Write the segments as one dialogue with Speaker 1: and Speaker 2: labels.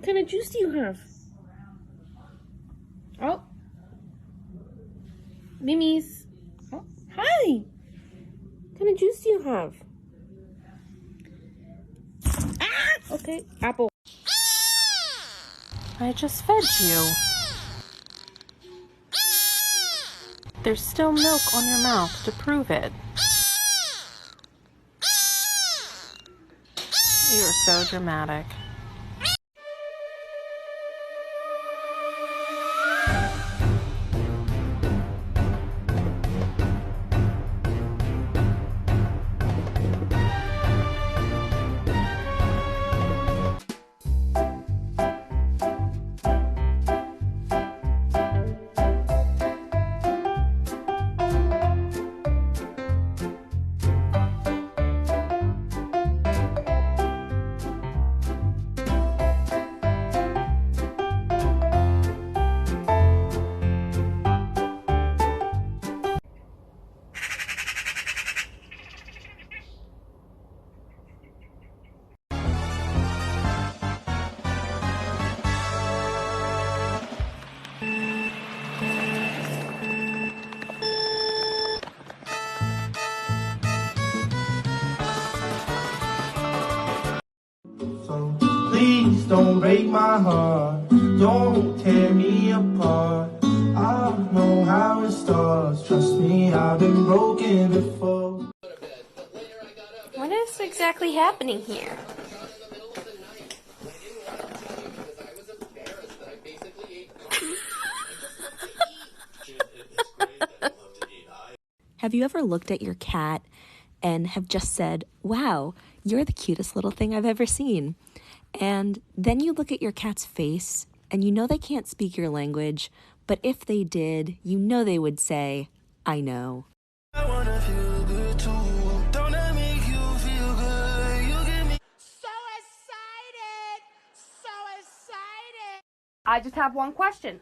Speaker 1: kind of juice do you have? Oh. Mimis. Oh, hi. What kind of juice do you have? Ah! Okay, apple.
Speaker 2: I just fed you. There's still milk on your mouth to prove it. You're so dramatic.
Speaker 3: Please don't break my heart, don't tear me apart. I know how it starts, trust me, I've been broken before.
Speaker 4: What is exactly happening here?
Speaker 5: Have you ever looked at your cat and have just said, wow, you're the cutest little thing I've ever seen? And then you look at your cat's face and you know they can't speak your language, but if they did, you know they would say, I know.
Speaker 3: I wanna feel good too. Don't let me make you feel good. You give me
Speaker 6: So excited! So excited!
Speaker 1: I just have one question.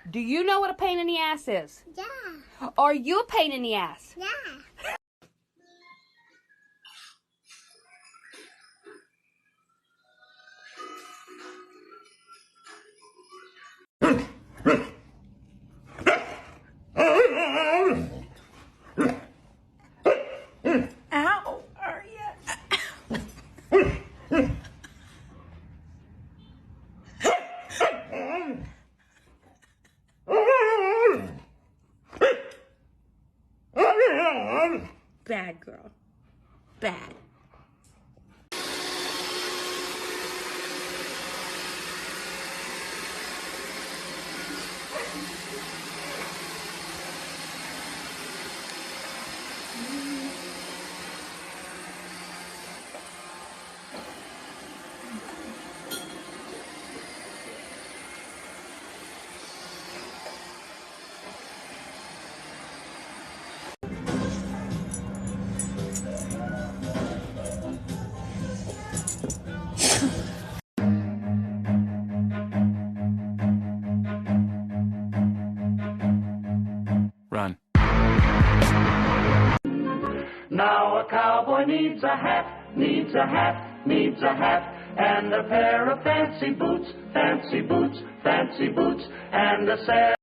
Speaker 1: Do you know what a pain in the ass is?
Speaker 6: Yeah.
Speaker 1: Are you a pain in the ass?
Speaker 6: Yeah.
Speaker 1: Ow! Are you? Bad girl. Bad.
Speaker 7: Run.
Speaker 3: Now a cowboy needs a hat, needs a hat, needs a hat, and a pair of fancy boots, fancy boots, fancy boots, and a set.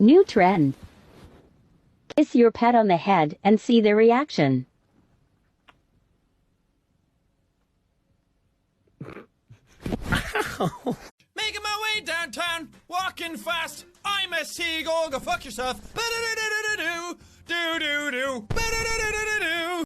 Speaker 8: New trend. Kiss your pet on the head and see their reaction.
Speaker 7: Making my way downtown, walking fast. I'm a seagull, go fuck yourself. Ba-da-da-da-da-da-do, do-do-do, ba-da-da-da-da-da-do.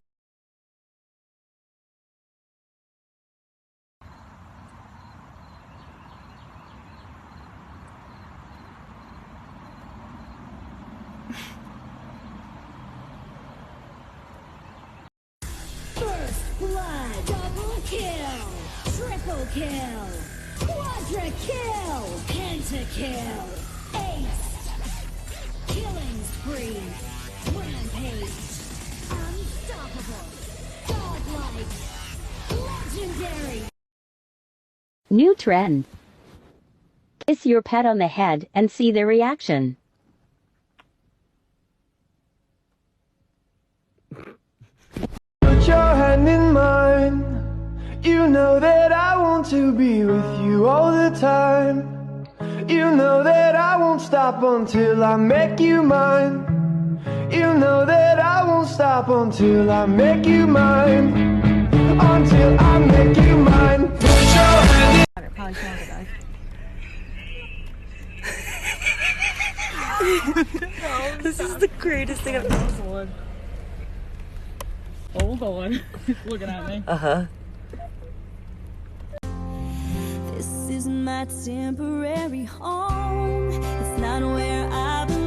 Speaker 6: First blood! Double kill! Triple kill! Quadra kill! Pentakill! Ace! Killings spree. Rampage. Unstoppable. Godlike. Legendary.
Speaker 8: New trend. Kiss your pet on the head and see their reaction.
Speaker 9: Put your hand in mine. You know that I want to be with you all the time. You know that I won't stop until I make you mine. You know that I won't stop until I make you mine. Until I make you mine. Put your hand in.
Speaker 5: This is the greatest thing I've ever.
Speaker 10: Hold on. Looking at me.
Speaker 6: This is my temporary home. It's not where I belong.